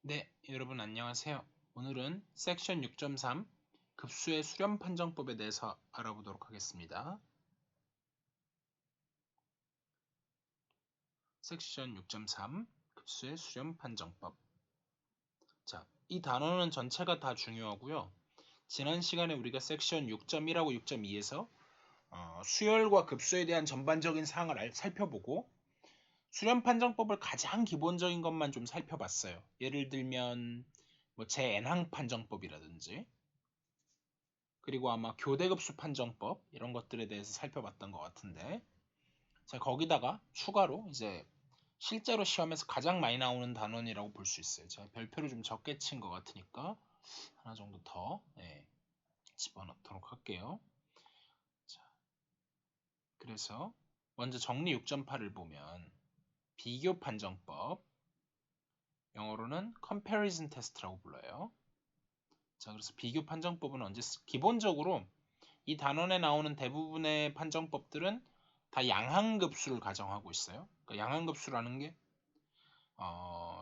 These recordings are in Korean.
네, 여러분 안녕하세요. 오늘은 섹션 6.3 급수의 수렴 판정법에 대해서 알아보도록 하겠습니다. 섹션 6.3 급수의 수렴 판정법. 자, 이 단어는 전체가 다 중요하고요. 지난 시간에 우리가 섹션 6.1하고 6.2에서 수열과 급수에 대한 전반적인 사항을 살펴보고 수렴 판정법을 가장 기본적인 것만 좀 살펴봤어요. 예를 들면 뭐 제-n항 판정법이라든지 그리고 아마 교대급수 판정법 이런 것들에 대해서 살펴봤던 것 같은데 자 거기다가 추가로 이제 실제로 시험에서 가장 많이 나오는 단원이라고 볼 수 있어요. 제가 별표를 좀 적게 친 것 같으니까 하나 정도 더 집어넣도록 할게요. 자, 그래서 먼저 정리 6.8을 보면 비교 판정법 영어로는 comparison test라고 불러요. 자, 그래서 비교 판정법은 기본적으로 이 단원에 나오는 대부분의 판정법들은 다 양항급수를 가정하고 있어요. 그러니까 양항급수라는 게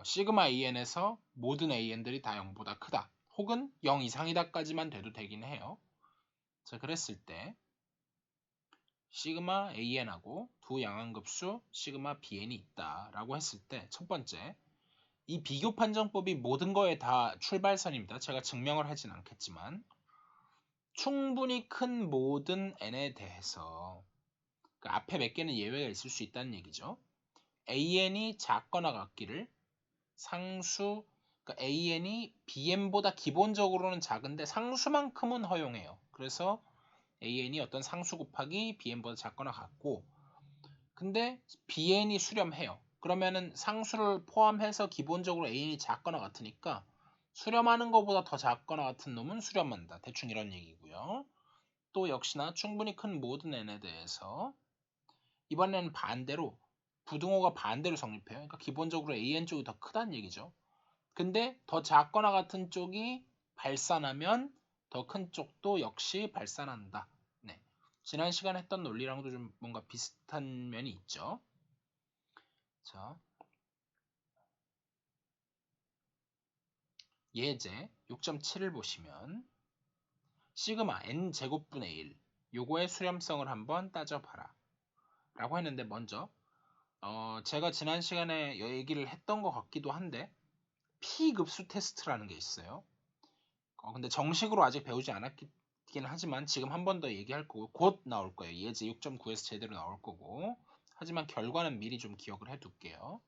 시그마 AN에서 모든 AN들이 다 0보다 크다. 혹은 0 이상이다까지만 돼도 되긴 해요. 자, 그랬을 때 시그마 AN하고 두 양항급수 시그마 BN이 있다라고 했을 때 첫 번째, 이 비교 판정법이 모든 거에 다 출발선입니다. 제가 증명을 하진 않겠지만 충분히 큰 모든 n에 대해서 그 앞에 몇 개는 예외가 있을 수 있다는 얘기죠. AN이 작거나 같기를 상수, 그러니까 AN이 BN보다 기본적으로는 작은데 상수만큼은 허용해요. 그래서 AN이 어떤 상수 곱하기 BN보다 작거나 같고, 근데 BN이 수렴해요. 그러면은 상수를 포함해서 기본적으로 AN이 작거나 같으니까 수렴하는 것보다 더 작거나 같은 놈은 수렴한다. 대충 이런 얘기고요. 또 역시나 충분히 큰 모든 n에 대해서 이번에는 반대로 부등호가 반대로 성립해요. 그러니까 기본적으로 AN 쪽이 더 크다는 얘기죠. 근데 더 작거나 같은 쪽이 발산하면 더 큰 쪽도 역시 발산한다. 네. 지난 시간에 했던 논리랑도 좀 뭔가 비슷한 면이 있죠. 자, 예제 6.7을 보시면 시그마 n 제곱분의 1 요거의 수렴성을 한번 따져봐라 라고 했는데 먼저 제가 지난 시간에 얘기를 했던 것 같기도 한데 P급수 테스트라는 게 있어요. 근데 정식으로 아직 배우지 않았긴 하지만 지금 한 번 더 얘기할 거고 곧 나올 거예요. 예제 6.9에서 제대로 나올 거고 하지만 결과는 미리 좀 기억을 해둘게요.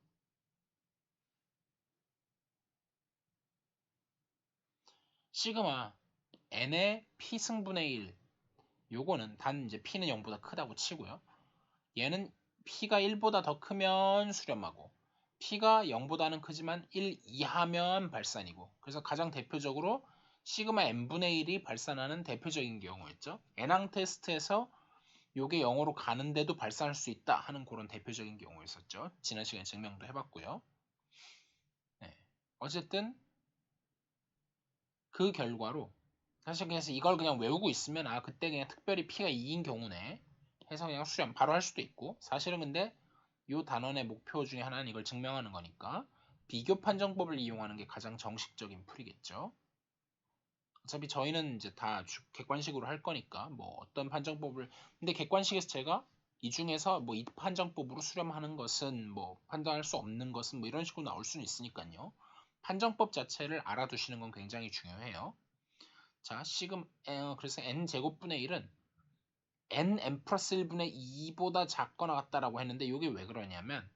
시그마 n의 P승분의 1 요거는 단 이제 P는 0보다 크다고 치고요. 얘는 P가 1보다 더 크면 수렴하고 P가 0보다는 크지만 1 이하면 발산이고 그래서 가장 대표적으로 시그마 n분의 1이 발산하는 대표적인 경우였죠. n항 테스트에서 요게 0으로 가는데도 발산할 수 있다 하는 그런 대표적인 경우였었죠. 지난 시간에 증명도 해봤고요. 네. 어쨌든 그 결과로 사실 그래서 이걸 그냥 외우고 있으면 아 그때 그냥 특별히 P가 2인 경우네 해서 그냥 수렴 바로 할 수도 있고 사실은 근데 요 단원의 목표 중에 하나는 이걸 증명하는 거니까 비교 판정법을 이용하는 게 가장 정식적인 풀이겠죠. 어차피 저희는 이제 다 객관식으로 할 거니까 뭐 어떤 판정법을 근데 객관식에서 제가 이 중에서 뭐 이 판정법으로 수렴하는 것은 뭐 판단할 수 없는 것은 뭐 이런 식으로 나올 수는 있으니까요. 판정법 자체를 알아두시는 건 굉장히 중요해요. 자, 그래서 n 제곱분의 1은 n 플러스 1분의 2보다 작거나 같다라고 했는데 이게 왜 그러냐면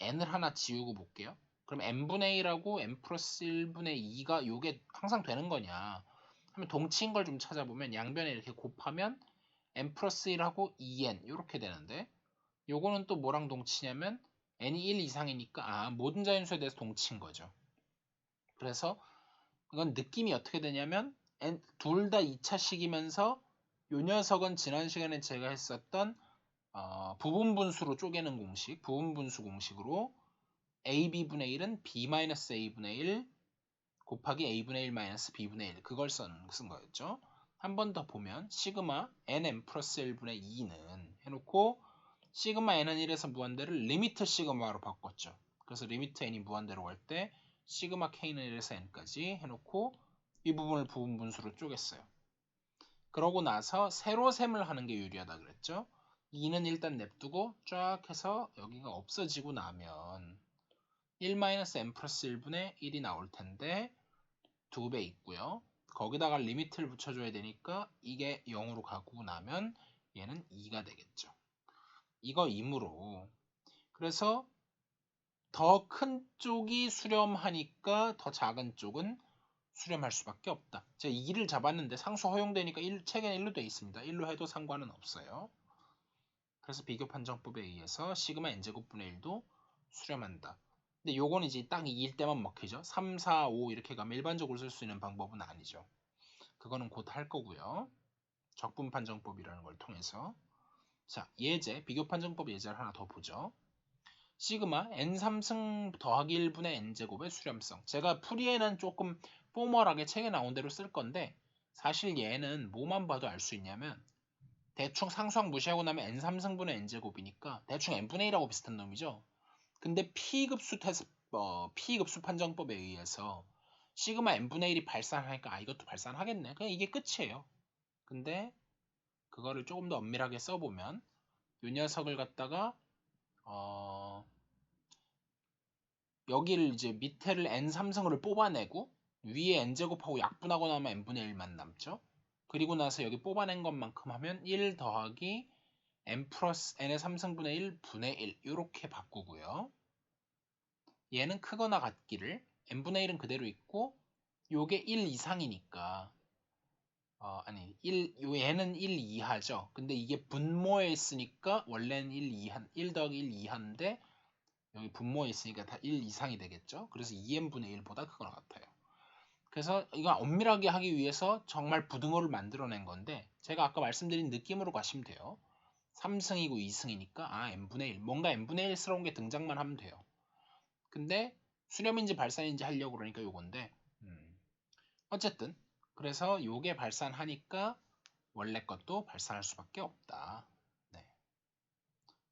n을 하나 지우고 볼게요. 그럼 n분의 1하고 n 플러스 1분의 2가 이게 항상 되는 거냐 하면 동치인 걸 좀 찾아보면 양변에 이렇게 곱하면 n 플러스 1하고 2n 이렇게 되는데 요거는 또 뭐랑 동치냐면 n이 1 이상이니까 모든 자연수에 대해서 동치인 거죠. 그래서 이건 느낌이 어떻게 되냐면 둘 다 2차식이면서 요 녀석은 지난 시간에 제가 했었던 부분분수로 쪼개는 공식, 부분분수 공식으로 AB분의 1은 B-A분의 1 곱하기 A분의 1 마이너스 B분의 1 그걸 쓴 거였죠. 한 번 더 보면 시그마 NM 플러스 1분의 2는 해놓고 시그마 N은 1에서 무한대를 리미트 시그마로 바꿨죠. 그래서 리미트 N이 무한대로 갈 때 시그마 k는 1에서 n까지 해놓고 이 부분을 부분 분수로 쪼갰어요. 그러고 나서 세로 셈을 하는 게 유리하다 그랬죠. 2는 일단 냅두고 쫙 해서 여기가 없어지고 나면 1-n 플러스 1분의 1이 나올 텐데 2배 있고요. 거기다가 리미트를 붙여줘야 되니까 이게 0으로 가고 나면 얘는 2가 되겠죠. 이거 임으로 그래서 더 큰 쪽이 수렴하니까 더 작은 쪽은 수렴할 수밖에 없다. 제가 2를 잡았는데 상수 허용되니까 책에는 1로 되어 있습니다. 1로 해도 상관은 없어요. 그래서 비교 판정법에 의해서 시그마 n제곱분의 1도 수렴한다. 근데 요건 이제 딱 2일 때만 먹히죠. 3, 4, 5 이렇게 가면 일반적으로 쓸 수 있는 방법은 아니죠. 그거는 곧 할 거고요. 적분 판정법이라는 걸 통해서. 자, 예제, 비교 판정법 예제를 하나 더 보죠. 시그마 n3승 더하기 1분의 n제곱의 수렴성. 제가 풀이에는 조금 포멀하게 책에 나온 대로 쓸 건데 사실 얘는 뭐만 봐도 알 수 있냐면 대충 상수항 무시하고 나면 n3승분의 n제곱이니까 대충 n분의 1하고 비슷한 놈이죠. 근데 P급수 판정법에 의해서 시그마 n분의 1이 발산하니까 이것도 발산하겠네. 그냥 이게 끝이에요. 근데 그거를 조금 더 엄밀하게 써보면 이 녀석을 갖다가 여기를 이제 밑에를 n3승을 뽑아내고 위에 n제곱하고 약분하고 나면 n분의 1만 남죠. 그리고 나서 여기 뽑아낸 것만큼 하면 1 더하기 n 플러스 n의 3승분의 1 분의 1 이렇게 바꾸고요. 얘는 크거나 같기를 n분의 1은 그대로 있고 요게 1 이상이니까 얘는 1 이하죠. 근데 이게 분모에 있으니까 원래는 1 이하 1 더하기 1 이하인데 여기 분모에 있으니까 다 1 이상이 되겠죠. 그래서 2n분의 1보다 크거나 같아요. 그래서 이거 엄밀하게 하기 위해서 정말 부등호를 만들어낸 건데 제가 아까 말씀드린 느낌으로 가시면 돼요. 3승이고 2승이니까 n분의 1 뭔가 n분의 1스러운 게 등장만 하면 돼요. 근데 수렴인지 발산인지 하려고 그러니까 요건데 어쨌든 그래서 요게 발산하니까 원래 것도 발산할 수밖에 없다. 네.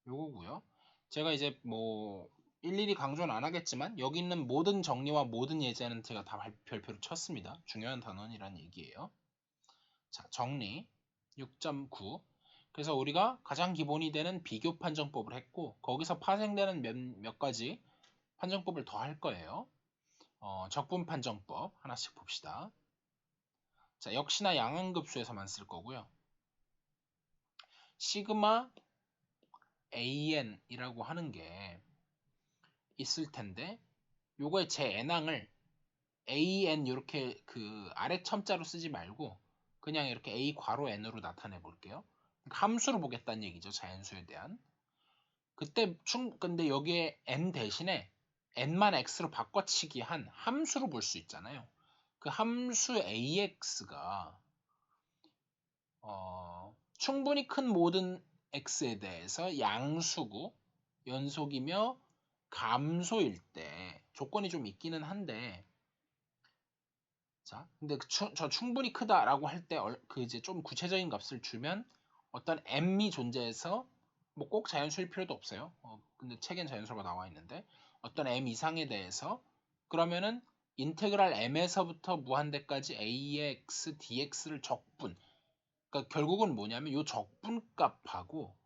요거고요. 제가 이제 뭐 일일이 강조는 안 하겠지만 여기 있는 모든 정리와 모든 예제는 제가 다 별표로 쳤습니다. 중요한 단원이라는 얘기예요. 자, 정리 6.9. 그래서 우리가 가장 기본이 되는 비교 판정법을 했고 거기서 파생되는 몇 가지 판정법을 더 할 거예요. 적분 판정법 하나씩 봅시다. 자, 역시나 양항급수에서만 쓸 거고요. 시그마 an이라고 하는 게 있을 텐데 요거의 제 n항을 an 이렇게 그 아래 첨자로 쓰지 말고 그냥 이렇게 a 괄호 n으로 나타내 볼게요. 함수로 보겠다는 얘기죠. 자연수에 대한. 근데 여기에 n 대신에 n만 x로 바꿔치기 한 함수로 볼 수 있잖아요. 그 함수 ax가 충분히 큰 모든 x에 대해서 양수고 연속이며 감소일 때 조건이 좀 있기는 한데 자, 근데 저 충분히 크다라고 할 때 그 이제 좀 구체적인 값을 주면 어떤 m이 존재해서 뭐 꼭 자연수일 필요도 없어요. 근데 책엔 자연수가 나와 있는데 어떤 m 이상에 대해서 그러면은 인테그랄 m에서부터 무한대까지 ax dx를 적분. 그러니까 결국은 뭐냐면 이 적분값하고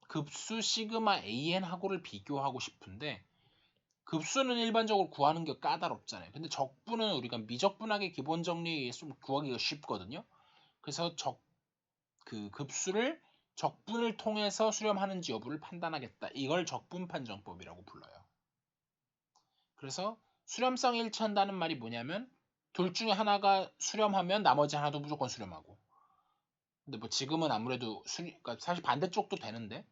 급수 시그마 an하고를 비교하고 싶은데 급수는 일반적으로 구하는 게 까다롭잖아요. 근데 적분은 우리가 미적분하게 기본 정리에 의해서 좀 구하기가 쉽거든요. 그래서 그 급수를 적분을 통해서 수렴하는지 여부를 판단하겠다. 이걸 적분 판정법이라고 불러요. 그래서 수렴성 일치한다는 말이 뭐냐면 둘 중에 하나가 수렴하면 나머지 하나도 무조건 수렴하고. 근데 뭐 지금은 아무래도 그러니까 사실 반대쪽도 되는데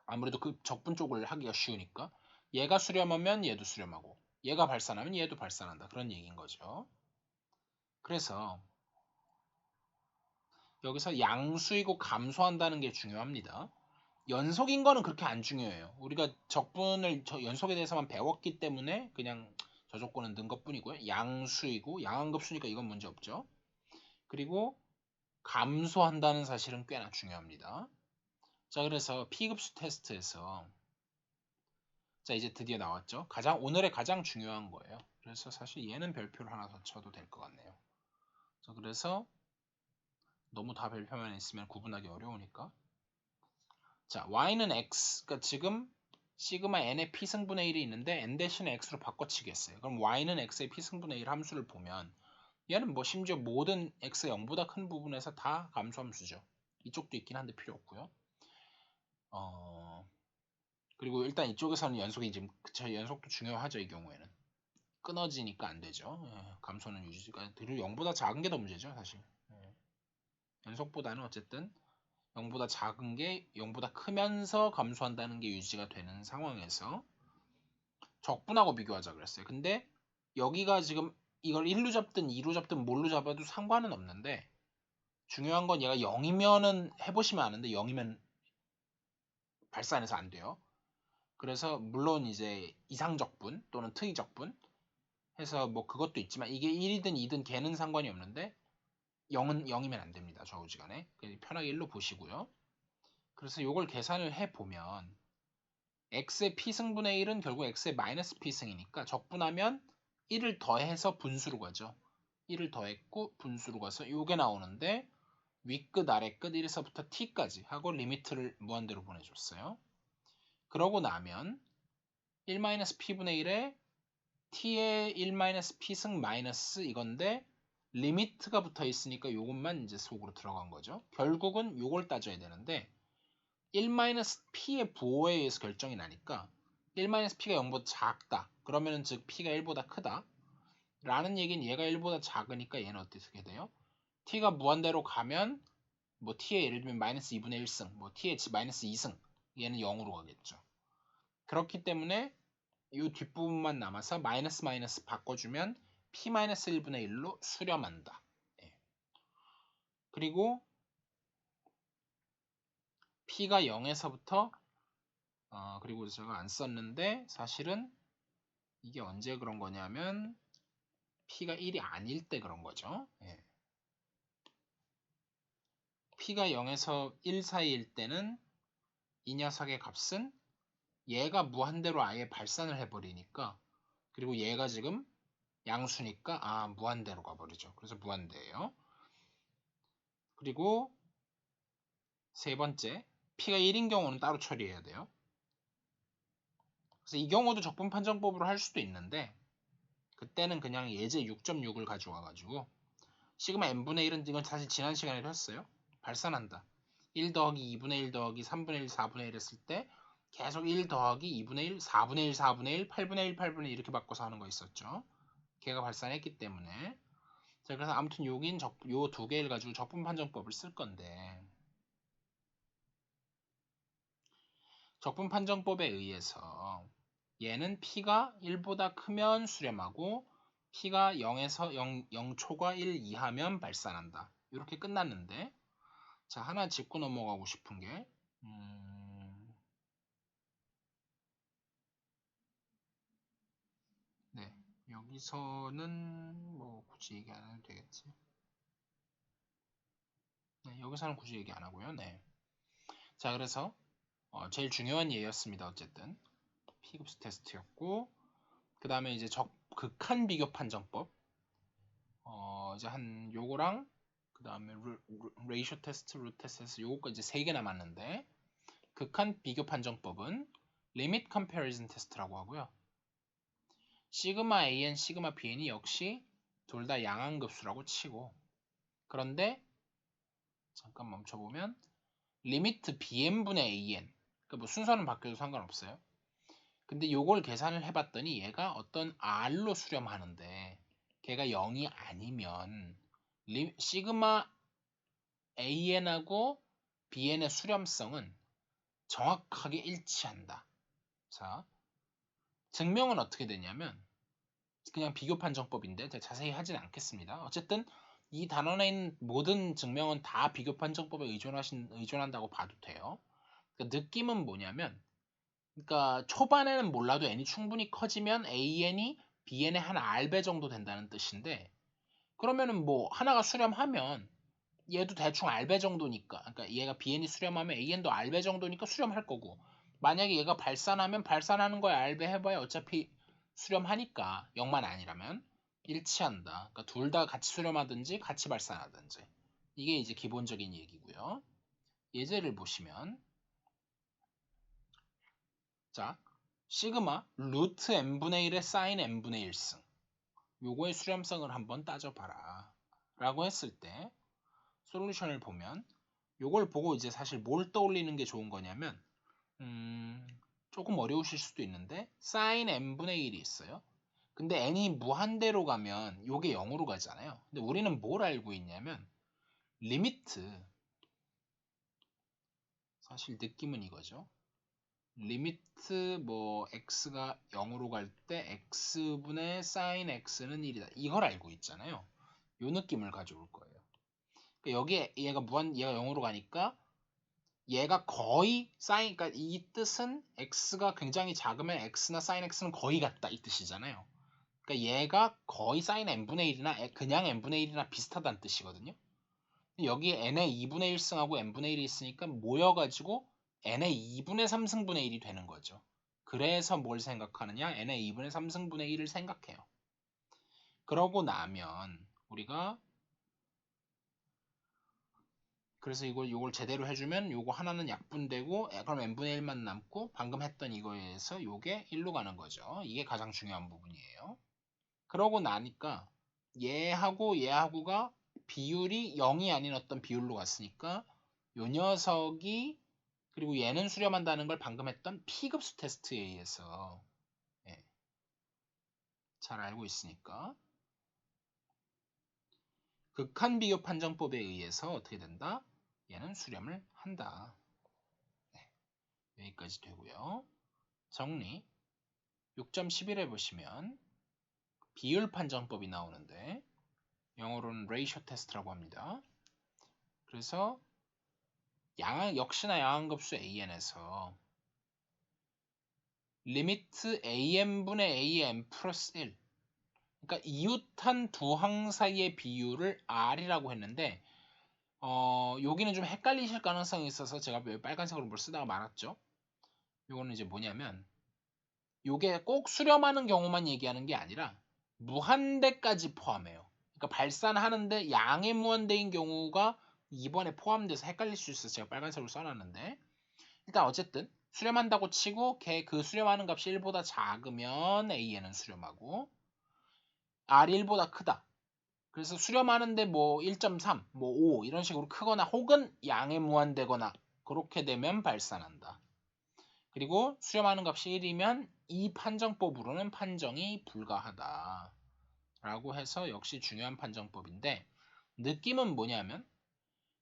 아무래도 그 적분 쪽을 하기가 쉬우니까 얘가 수렴하면 얘도 수렴하고 얘가 발산하면 얘도 발산한다. 그런 얘기인 거죠. 그래서 여기서 양수이고 감소한다는 게 중요합니다. 연속인 거는 그렇게 안 중요해요. 우리가 적분을 연속에 대해서만 배웠기 때문에 그냥 저 조건은 넣은 것뿐이고요. 양수이고 양항급수니까 이건 문제 없죠. 그리고 감소한다는 사실은 꽤나 중요합니다. 자, 그래서 P급수 테스트에서 자, 이제 드디어 나왔죠. 오늘의 가장 중요한 거예요. 그래서 사실 얘는 별표를 하나 더 쳐도 될 것 같네요. 그래서 너무 다 별표만 있으면 구분하기 어려우니까. 자, y는 x, 그러니까 지금 시그마 n의 p승분의 1이 있는데 n 대신에 x로 바꿔치겠어요. 그럼 y는 x의 p승분의 1 함수를 보면 얘는 뭐 심지어 모든 x가 0보다 큰 부분에서 다 감소함수죠. 이쪽도 있긴 한데 필요 없고요. 그리고 일단 이쪽에서는 연속이 지금 연속도 중요하죠. 이 경우에는 끊어지니까 안 되죠. 감소는 유지가 그리고 0보다 작은 게 더 문제죠, 사실. 연속보다는 어쨌든 0보다 작은 게 0보다 크면서 감소한다는 게 유지가 되는 상황에서 적분하고 비교하자 그랬어요. 근데 여기가 지금 이걸 1로 잡든 2로 잡든 뭘로 잡아도 상관은 없는데 중요한 건 얘가 0이면은 해보시면 아는데 0이면 발산해서 안 돼요. 그래서 물론 이제 이상적분 또는 특이적분 해서 뭐 그것도 있지만 이게 1이든 2든 걔는 상관이 없는데 0은 0이면 안 됩니다. 좌우지간에. 편하게 1로 보시고요. 그래서 이걸 계산을 해보면 x의 p승분의 1은 결국 x의 마이너스 p승이니까 적분하면 1을 더해서 분수로 가죠. 1을 더했고 분수로 가서 이게 나오는데 윗끝 아래끝 1에서부터 t까지 하고 리미트를 무한대로 보내줬어요. 그러고 나면 1-p분의 1에 t의 1-p승 마이너스 이건데 리미트가 붙어 있으니까 이것만 이제 속으로 들어간 거죠. 결국은 이걸 따져야 되는데 1-p의 부호에 의해서 결정이 나니까 1-p가 0보다 작다. 그러면은 즉 p가 1보다 크다. 라는 얘기는 얘가 1보다 작으니까 얘는 어떻게 돼요? t가 무한대로 가면 뭐 t의 예를 들면 마이너스 2분의 1승, 뭐 t의 마이너스 2승 얘는 0으로 가겠죠. 그렇기 때문에 이 뒷부분만 남아서 마이너스 마이너스 바꿔주면 p-1분의 1로 수렴한다. 예. 그리고 p가 0에서부터 그리고 제가 안 썼는데 사실은 이게 언제 그런 거냐면 p가 1이 아닐 때 그런 거죠. 예. p가 0에서 1 사이일 때는 이 녀석의 값은 얘가 무한대로 아예 발산을 해버리니까 그리고 얘가 지금 양수니까 무한대로 가버리죠. 그래서 무한대예요. 그리고 세 번째 p가 1인 경우는 따로 처리해야 돼요. 그래서 이 경우도 적분 판정법으로 할 수도 있는데 그때는 그냥 예제 6.6을 가져와가지고 시그마 n분의 1은 이건 사실 지난 시간에도 했어요. 발산한다. 1 더하기 2분의 1 더하기 3분의 1, 4분의 1 했을 때 계속 1 더하기 2분의 1, 4분의 1, 4분의 1, 8분의 1, 8분의 1 이렇게 바꿔서 하는 거 있었죠. 걔가 발산했기 때문에 자, 그래서 아무튼 여긴 요 두 개를 가지고 적분 판정법을 쓸 건데 적분 판정법에 의해서 얘는 p가 1보다 크면 수렴하고 p가 0에서 0초과 1 이하면 발산한다. 이렇게 끝났는데 자 하나 짚고 넘어가고 싶은 게 네 여기서는 뭐 굳이 얘기 안 해도 되겠지. 네 여기서는 굳이 얘기 안 하고요. 네. 자 그래서 제일 중요한 예였습니다. 어쨌든 피급수 테스트였고 그 다음에 이제 극한 비교 판정법 이제 한 요거랑 그 다음에 레이쇼 테스트, 루트 테스트 요거가 이제 3개 남았는데 극한 비교 판정법은 리밋 컴패리즌 테스트라고 하고요. 시그마 AN, 시그마 BN이 역시 둘 다 양항급수라고 치고 그런데 잠깐 멈춰보면 리미트 BN분의 AN 그러니까 뭐 순서는 바뀌어도 상관없어요. 근데 요걸 계산을 해봤더니 얘가 어떤 R로 수렴하는데 걔가 0이 아니면 시그마 AN하고 BN의 수렴성은 정확하게 일치한다. 자, 증명은 어떻게 되냐면 그냥 비교 판정법인데 자세히 하진 않겠습니다. 어쨌든 이 단원에 있는 모든 증명은 다 비교 판정법에 의존한다고 봐도 돼요. 그러니까 느낌은 뭐냐면 그러니까 초반에는 몰라도 n이 충분히 커지면 an이 bn의 한 r배 정도 된다는 뜻인데 그러면은 뭐 하나가 수렴하면 얘도 대충 r배 정도니까 그러니까 얘가 bn이 수렴하면 an도 r배 정도니까 수렴할 거고 만약에 얘가 발산하면 발산하는 거에 r배 해봐야 어차피 수렴하니까 0만 아니라면 일치한다. 그러니까 둘 다 같이 수렴하든지 같이 발산하든지. 이게 이제 기본적인 얘기고요. 예제를 보시면 자, 시그마 루트 n분의 1의 사인 n분의 1승 요거의 수렴성을 한번 따져봐라 라고 했을 때 솔루션을 보면 요걸 보고 이제 사실 뭘 떠올리는 게 좋은 거냐면 조금 어려우실 수도 있는데 sin n분의 1이 있어요. 근데 n이 무한대로 가면 요게 0으로 가잖아요. 근데 우리는 뭘 알고 있냐면 리미트 사실 느낌은 이거죠. 리미트 뭐 x가 0으로 갈 때 x분의 sin x는 1이다. 이걸 알고 있잖아요. 요 느낌을 가져올 거예요. 그러니까 여기에 얘가 0으로 가니까 얘가 거의 sin, 그러니까 이 뜻은 x가 굉장히 작으면 x나 sin x는 거의 같다 이 뜻이잖아요. 그러니까 얘가 거의 sin n분의 1이나 그냥 n분의 1이나 비슷하다는 뜻이거든요. 여기에 n의 2분의 1승하고 n분의 1이 있으니까 모여가지고 n의 2분의 3승분의 1이 되는 거죠. 그래서 뭘 생각하느냐? n의 2분의 3승분의 1을 생각해요. 그러고 나면 우리가 그래서 요걸 제대로 해주면 요거 하나는 약분되고 그럼 n분의 1만 남고 방금 했던 이거에서 요게 1로 가는 거죠. 이게 가장 중요한 부분이에요. 그러고 나니까 얘하고가 비율이 0이 아닌 어떤 비율로 갔으니까 요 녀석이 그리고 얘는 수렴한다는 걸 방금 했던 P급수 테스트에 의해서 예, 잘 알고 있으니까 극한 비교 판정법에 의해서 어떻게 된다? 얘는 수렴을 한다. 네, 여기까지 되고요. 정리 6.11에 보시면 비율 판정법이 나오는데 영어로는 레이쇼 테스트라고 합니다. 그래서 역시나 양항급수 an에서 리미트 an분의 an 플러스 1 그러니까 이웃한 두 항 사이의 비율을 r이라고 했는데 여기는 좀 헷갈리실 가능성이 있어서 제가 빨간색으로 뭘 쓰다가 말았죠. 요거는 이제 뭐냐면 요게 꼭 수렴하는 경우만 얘기하는 게 아니라 무한대까지 포함해요. 그러니까 발산하는데 양의 무한대인 경우가 이번에 포함돼서 헷갈릴 수 있어서 제가 빨간색으로 써놨는데 일단 어쨌든 수렴한다고 치고 그 수렴하는 값이 1보다 작으면 AN은 수렴하고 R이 1보다 크다. 그래서 수렴하는데 뭐 1.3, 뭐 5 이런 식으로 크거나 혹은 양의 무한대거나 그렇게 되면 발산한다. 그리고 수렴하는 값이 1이면 이 판정법으로는 판정이 불가하다. 라고 해서 역시 중요한 판정법인데 느낌은 뭐냐면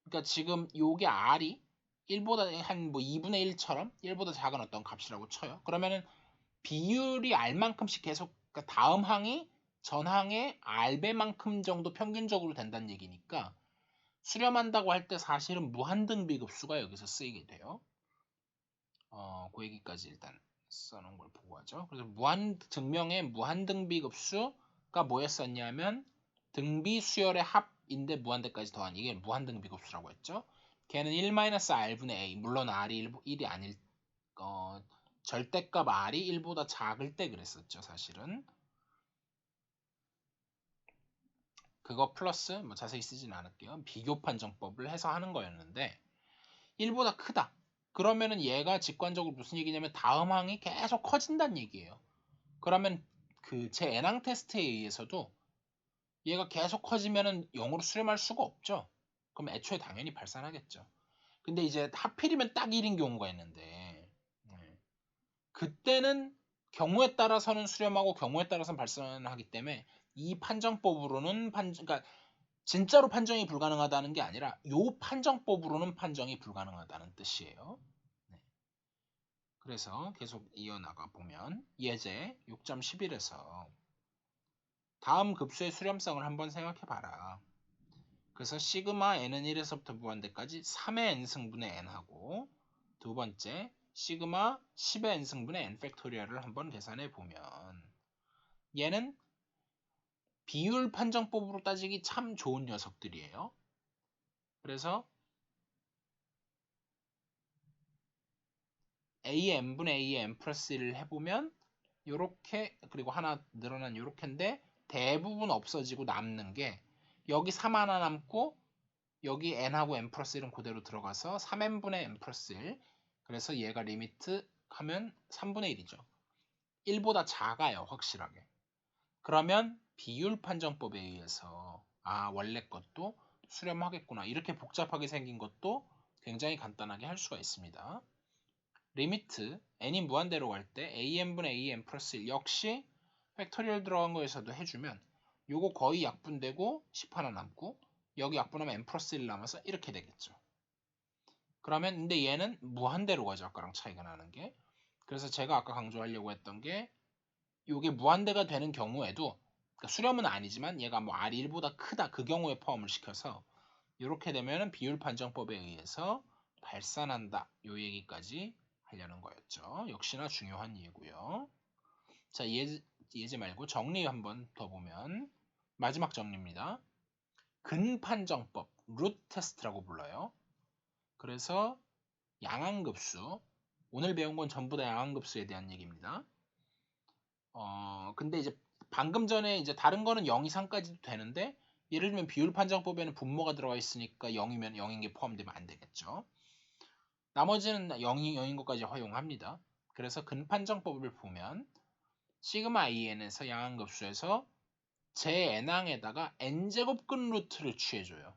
그러니까 지금 요게 R이 1보다 한 뭐 2분의 1처럼 1보다 작은 어떤 값이라고 쳐요. 그러면은 비율이 R만큼씩 계속 그러니까 다음 항이 전항의 R배만큼 정도 평균적으로 된다는 얘기니까 수렴한다고 할 때 사실은 무한등비급수가 여기서 쓰이게 돼요. 그 얘기까지 일단 써놓은 걸 보고 하죠. 그래서 증명의 무한등비급수가 뭐였었냐면 등비 수열의 합인데 무한대까지 더한 이게 무한등비급수라고 했죠. 걔는 1-R분의 A 물론 R이 1이 아닐 절대값 R이 1보다 작을 때 그랬었죠. 사실은 그거 플러스 뭐 자세히 쓰진 않을게요. 비교 판정법을 해서 하는 거였는데 1보다 크다. 그러면은 얘가 직관적으로 무슨 얘기냐면 다음 항이 계속 커진다는 얘기예요. 그러면 그 제 n항 테스트에 의해서도 얘가 계속 커지면은 0으로 수렴할 수가 없죠. 그럼 애초에 당연히 발산하겠죠. 근데 이제 하필이면 딱 1인 경우가 있는데 그때는 경우에 따라서는 수렴하고 경우에 따라서는 발산하기 때문에 이 판정법으로는 그러니까 진짜로 판정이 불가능하다는 게 아니라 요 판정법으로는 판정이 불가능하다는 뜻이에요. 네. 그래서 계속 이어나가 보면 예제 6.11에서 다음 급수의 수렴성을 한번 생각해 봐라. 그래서 시그마 n은 1에서부터 무한대까지 3의 n승분의 n하고 두 번째 시그마 10의 n승분의 n 팩토리얼을 한번 계산해 보면 얘는 비율 판정법으로 따지기 참 좋은 녀석들이에요. 그래서 a n분의 a의 n 플러스 1을 해보면 요렇게 그리고 하나 늘어난 요렇게인데 대부분 없어지고 남는 게 여기 3 하나 남고 여기 n하고 n 플러스 1은 그대로 들어가서 3n분의 n 플러스 1 그래서 얘가 리미트 하면 3분의 1이죠. 1보다 작아요 확실하게. 그러면 비율 판정법에 의해서 원래 것도 수렴하겠구나 이렇게 복잡하게 생긴 것도 굉장히 간단하게 할 수가 있습니다. 리미트 n이 무한대로 갈 때 an분의 an 플러스 1 역시 팩토리얼 들어간 거에서도 해주면 요거 거의 약분되고 10 하나 남고 여기 약분하면 n 플러스 1 남아서 이렇게 되겠죠. 그러면 근데 얘는 무한대로 가죠. 아까랑 차이가 나는 게. 그래서 제가 아까 강조하려고 했던 게 요게 무한대가 되는 경우에도 그러니까 수렴은 아니지만 얘가 뭐 R1보다 크다 그 경우에 포함을 시켜서 이렇게 되면은 비율 판정법에 의해서 발산한다 요 얘기까지 하려는 거였죠. 역시나 중요한 예고요. 자 예제 말고 정리 한번 더 보면 마지막 정리입니다. 근판정법 루트 테스트라고 불러요. 그래서 양항급수 오늘 배운 건 전부 다 양항급수에 대한 얘기입니다. 근데 이제 방금 전에 이제 다른 거는 0 이상까지도 되는데 예를 들면 비율 판정법에는 분모가 들어가 있으니까 0이면 0인 게 포함되면 안 되겠죠. 나머지는 0인 것까지 허용합니다. 그래서 근판정법을 보면 시그마 in에서 양항급수에서 제 n항에다가 n제곱근 루트를 취해줘요.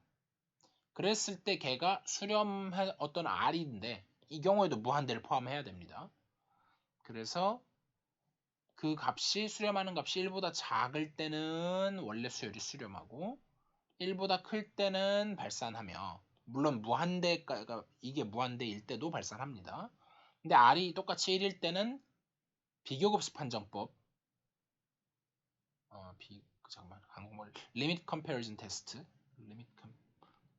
그랬을 때 걔가 수렴한 어떤 r인데 이 경우에도 무한대를 포함해야 됩니다. 그래서 그 값이 수렴하는 값이 1보다 작을 때는 원래 수열이 수렴하고 1보다 클 때는 발산하며 물론 무한대가 이게 무한대일 때도 발산합니다. 근데 R이 똑같이 1일 때는 비교급수 판정법 잠깐만 한국말 리밋 컴패리즌 테스트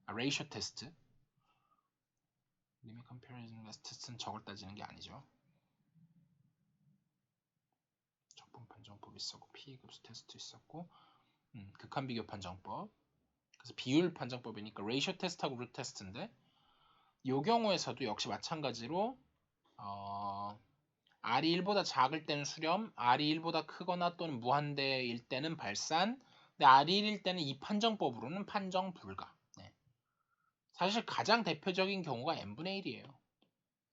레이쇼 테스트 리밋 컴패리즌 테스트는 저걸 따지는 게 아니죠. 적분 판정법 있었고 P급수 테스트 있었고 극한 비교 판정법 그래서 비율 판정법이니까 레이쇼 테스트하고 루트 테스트인데 이 경우에서도 역시 마찬가지로 R이 1보다 작을 때는 수렴, R이 1보다 크거나 또는 무한대일 때는 발산, 근데 R이 1일 때는 이 판정법으로는 판정 불가. 네. 사실 가장 대표적인 경우가 n분의 1이에요.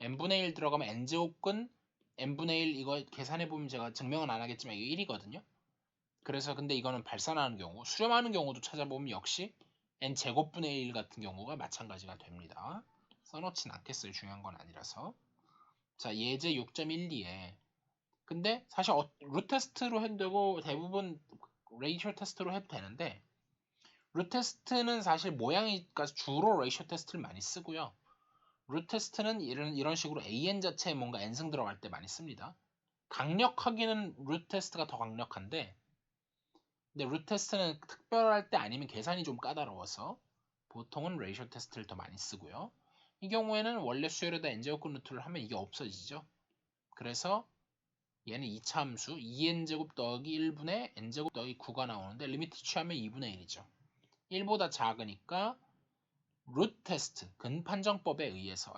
n분의 1 들어가면 n제곱근 n분의 1 이거 계산해보면 제가 증명은 안 하겠지만 이게 1이거든요. 그래서 근데 이거는 발산하는 경우, 수렴하는 경우도 찾아보면 역시 n제곱분의 1 같은 경우가 마찬가지가 됩니다. 써놓진 않겠어요. 중요한 건 아니라서. 자, 예제 6.12에 근데 사실 루트 테스트로 해도 되고 대부분 레이쇼 테스트로 해도 되는데 루트 테스트는 사실 모양이니까 주로 레이쇼 테스트를 많이 쓰고요. 루트 테스트는 이런 식으로 an 자체에 뭔가 n승 들어갈 때 많이 씁니다. 강력하기는 루트 테스트가 더 강력한데 근데 루트 테스트는 특별할 때 아니면 계산이 좀 까다로워서 보통은 레이쇼 테스트를 더 많이 쓰고요. 이 경우에는 원래 수열에다 n제곱근 루트를 하면 이게 없어지죠. 그래서 얘는 2차 함수 2n제곱 더하기 1분의 n제곱 더하기 9가 나오는데 리미트 취하면 2분의 1이죠. 1보다 작으니까 루트 테스트 근판정법에 의해서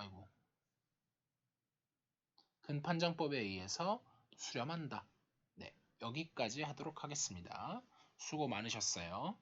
근판정법에 의해서 수렴한다. 네, 여기까지 하도록 하겠습니다. 수고 많으셨어요.